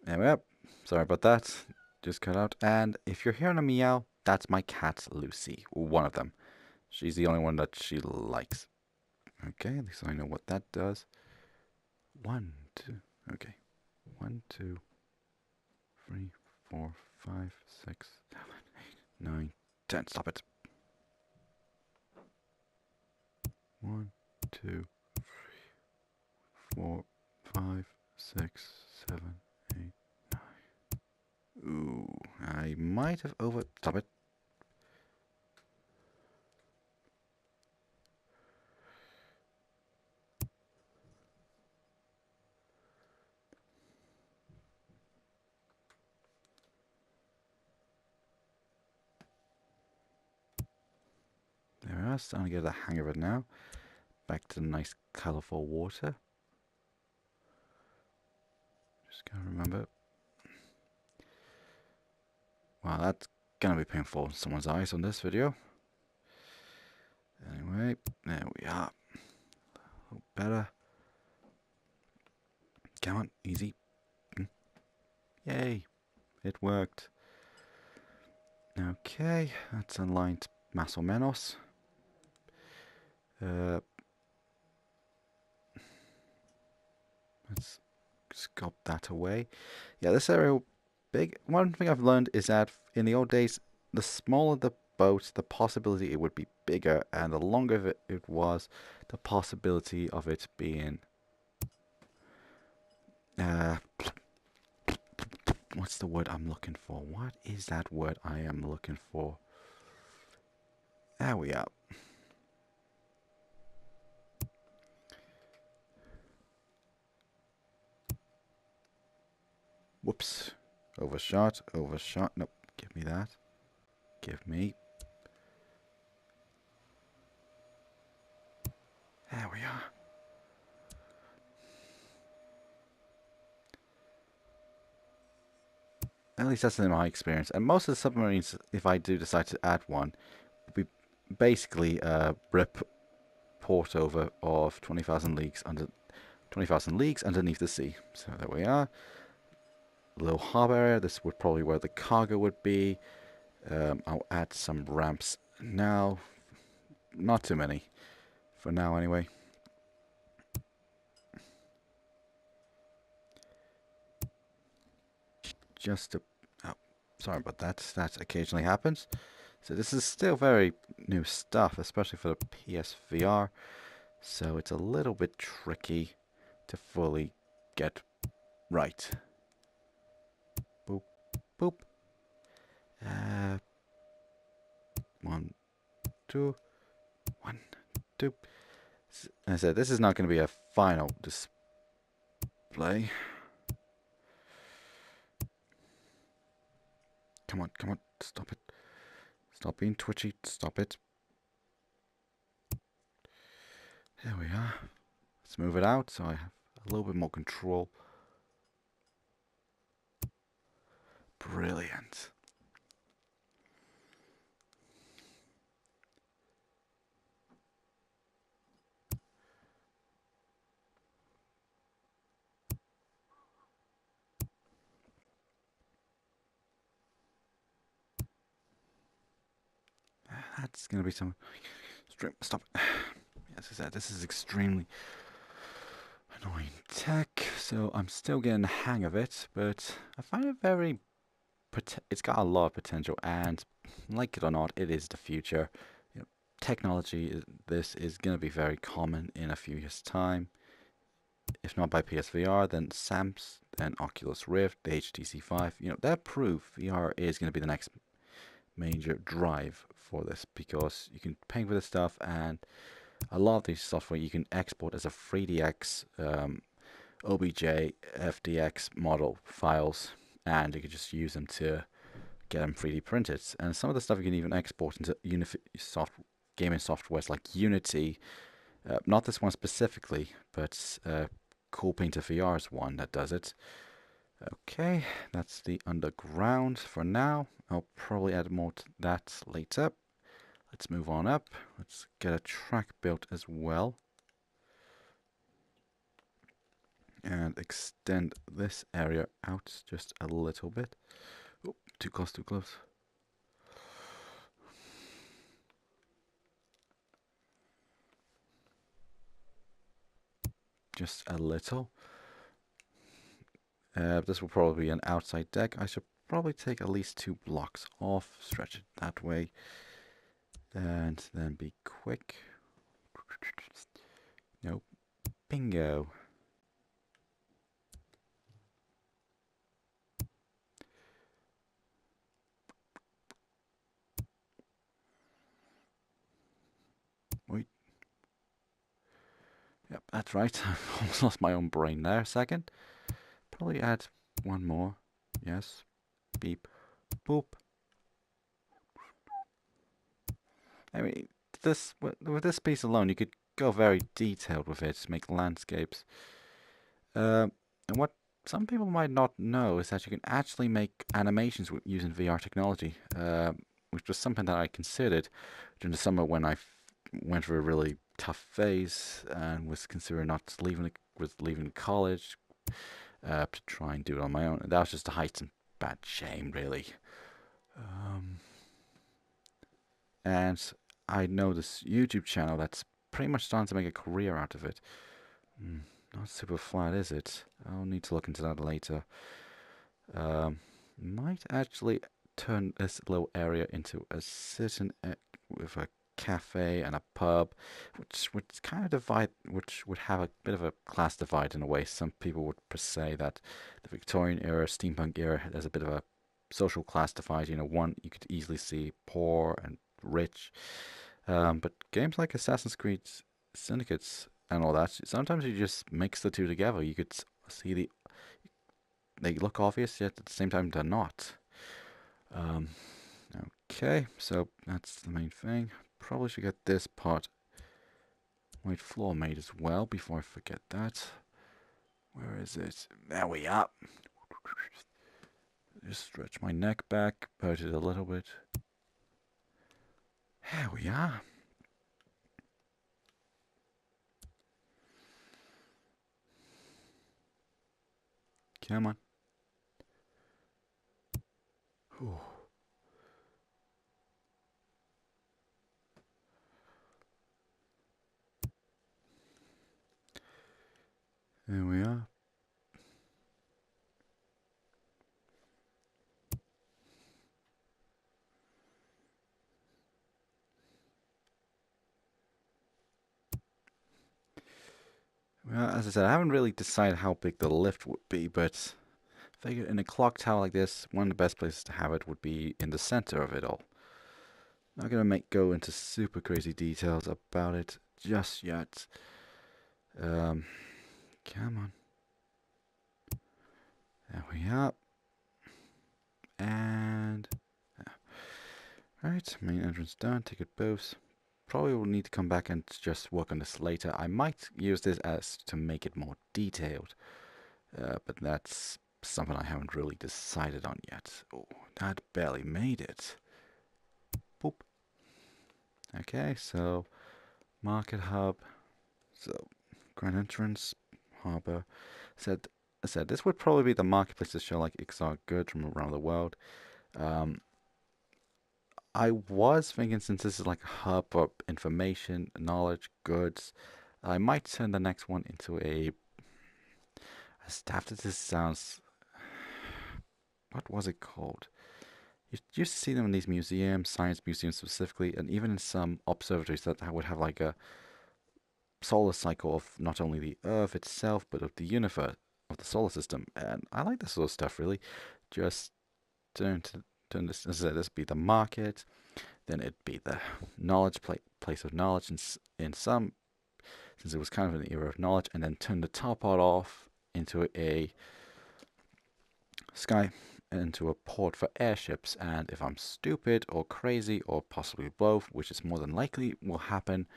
Anyway, sorry about that. Just cut out. And if you're hearing a meow, that's my cat Lucy. One of them. She's the only one that she likes. Okay, at least I know what that does. 1, 2. Okay. 1, 2, 3, 4, 5, 6, 7, 8, 9, 10. Stop it. 1, 2, 4, 5, 6, 7, 8, 9. Ooh, I might have over. Stop it. There we are. Starting to get the hang of it now. Back to the nice, colourful water. Just gotta remember. Wow, that's gonna be painful in someone's eyes on this video. Anyway, there we are. A little better. Come on, easy. Yay, it worked. Okay, that's aligned más o menos. Let's sculpt that away. Yeah, this area big. One thing I've learned is that in the old days, the smaller the boat, the possibility it would be bigger, and the longer it was, the possibility of it being what's the word I'm looking for? What is that word I am looking for? There we are. Whoops. Overshot, overshot. Nope. Give me that. Give me. There we are. At least that's in my experience. And most of the submarines, if I do decide to add one, will be basically a port over of 20,000 leagues under 20,000 leagues underneath the sea. So there we are. Little harbor area. This would probably where the cargo would be. I'll add some ramps now. Not too many. For now, anyway. Just to... Oh, sorry about that. That occasionally happens. So this is still very new stuff, especially for the PSVR. So it's a little bit tricky to fully get right. Boop, boop. 1, 2, 1, 2. As I said, this is not going to be a final display. Come on, stop it. Stop being twitchy, stop it. There we are. Let's move it out so I have a little bit more control. Brilliant. That's going to be some... Stop it. As I said, this is extremely annoying tech, so I'm still getting the hang of it, but I find it very... It's got a lot of potential, and like it or not, it is the future. You know, technology, this is going to be very common in a few years' time. If not by PSVR, then SAMS, then Oculus Rift, the HTC Vive. You know, that prove VR is going to be the next major drive for this, because you can paint with this stuff, and a lot of these software you can export as a 3DX, OBJ, FDX model files, and you can just use them to get them 3D printed. And some of the stuff you can even export into gaming softwares like Unity. Not this one specifically, but Cool Painter VR is one that does it. Okay, that's the underground for now. I'll probably add more to that later. Let's move on up. Let's get a track built as well. and extend this area out just a little bit. Oh, too close, too close. Just a little. This will probably be an outside deck. I should probably take at least 2 blocks off, stretch it that way, and then be quick. Nope. Bingo. Wait. Yep, that's right. I almost lost my own brain there a second. Probably add 1 more. Yes. Beep. Boop. I mean, this with this piece alone, you could go very detailed with it, make landscapes. And what some people might not know is that you can actually make animations using VR technology, which was something that I considered during the summer when I went through a really tough phase and was considering not leaving college to try and do it on my own. And that was just a height and bad shame, really. And I know this YouTube channel that's pretty much starting to make a career out of it. Not super flat, is it? I'll need to look into that later. Might actually turn this little area into a certain with a cafe and a pub, which would kind of divide, which would have a bit of a class divide in a way. Some people would say that the Victorian era, steampunk era, has a bit of a social class divide. You know, one you could easily see poor and rich. But games like Assassin's Creed Syndicates and all that, sometimes you just mix the two together. You could see they look obvious, yet at the same time they're not. Okay, so that's the main thing. Probably should get this part white floor made as well before I forget that. Where is it? There we are. Just stretch my neck back, put it a little bit. There we are. Come on. Whew. There we are. Well, as I said, I haven't really decided how big the lift would be, but I figured in a clock tower like this, one of the best places to have it would be in the center of it all. Not gonna go into super crazy details about it just yet. Come on. There we are. And right, main entrance done. Ticket booths. Probably will need to come back and just work on this later. I might use this as to make it more detailed, but that's something I haven't really decided on yet. Oh, that barely made it. Boop. Okay, so market hub. So grand entrance, harbor. I said this would probably be the marketplace to show like exotic goods from around the world. I was thinking since this is like a hub for information, knowledge, goods, I might turn the next one into a staff. This sounds. What was it called? You used to see them in these museums, science museums specifically, and even in some observatories that would have like a solar cycle of not only the Earth itself, but of the universe, of the solar system. And I like this sort of stuff really. Just turn this, as I said, this be the market, then it'd be the knowledge place of knowledge in some, since it was kind of an era of knowledge, and then turn the top part off into a sky, into a port for airships. And if I'm stupid or crazy or possibly both, which is more than likely will happen,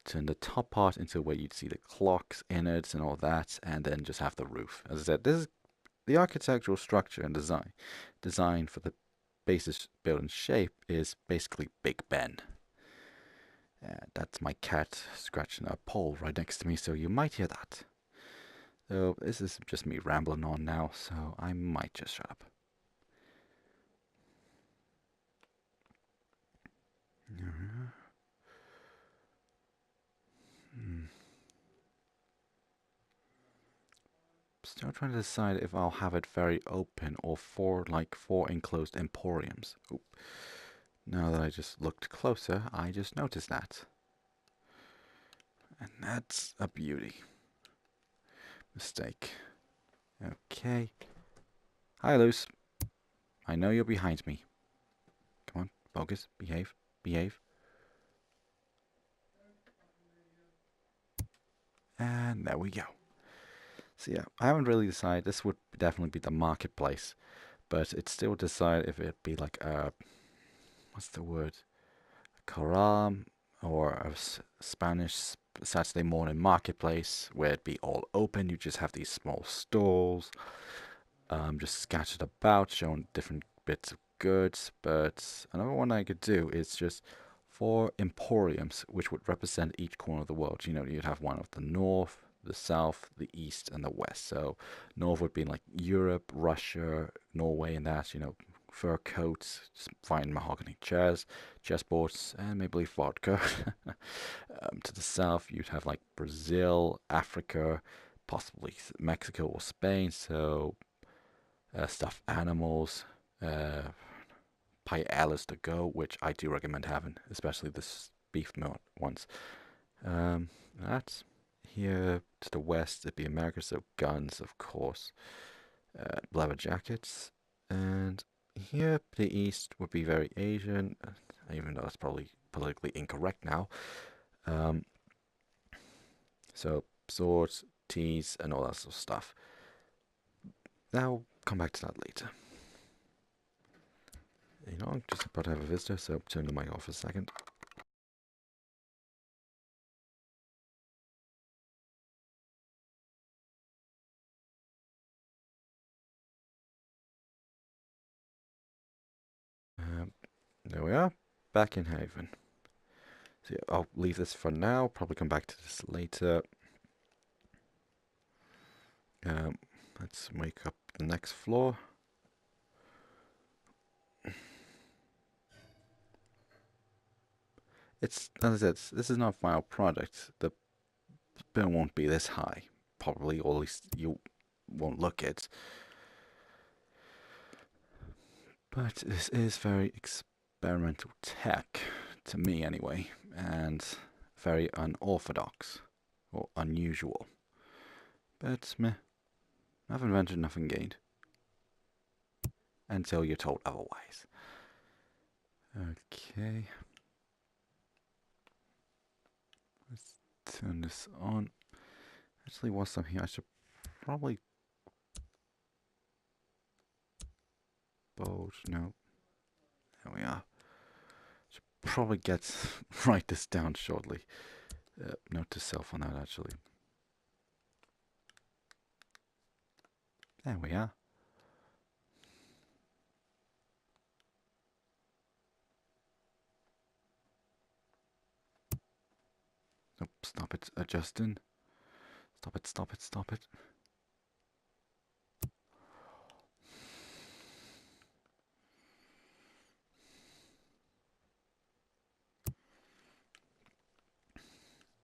turn the top part into where you'd see the clocks, innards, and all that, and then just have the roof. As I said, this is the architectural structure and design. Design for the basis building shape is basically Big Ben. That's my cat scratching a pole right next to me, so you might hear that. So this is just me rambling on now, so I might just shut up. Still trying to decide if I'll have it very open or four enclosed emporiums. Oop. Now that I just looked closer, I just noticed that. And that's a beauty. Mistake. Okay. Hi, Luce. I know you're behind me. Come on, focus, behave, behave. And there we go. So yeah, I haven't really decided. This would definitely be the marketplace, but it's still decide if it'd be like a, what's the word? Karam or a Spanish Saturday morning marketplace where it'd be all open. You just have these small stalls, just scattered about, showing different bits of goods. But another one I could do is just four emporiums, which would represent each corner of the world. You know, you'd have one of the north, the south, the east, and the west. So north would be like Europe, Russia, Norway, and that. You know, fur coats, fine mahogany chairs, chessboards, and maybe vodka. To the south, you'd have like Brazil, Africa, possibly Mexico or Spain. So stuffed animals, paellas to go, which I do recommend having, especially the beef ones. That's here to the west. It'd be America, so guns, of course, leather jackets, and here to the east would be very Asian, even though that's probably politically incorrect now. Um, so swords, teas, and all that sort of stuff. Now, come back to that later. You know, I'm just about to have a visitor, so turn the mic off for a second. There we are, back in Haven. So yeah, I'll leave this for now, probably come back to this later. Let's make up the next floor. It's, as I said, this is not a final product. The bill won't be this high, probably, or at least you won't look it. But this is very experimental tech, to me anyway, and very unorthodox, or unusual. But meh, nothing ventured, nothing gained. Until you're told otherwise. Okay. Let's turn this on. Actually, whilst I'm here, I should probably bulge. No. There we are. Should probably write this down shortly. Note to self on that, actually. There we are. Nope, stop it, Justin. Stop it, stop it, stop it.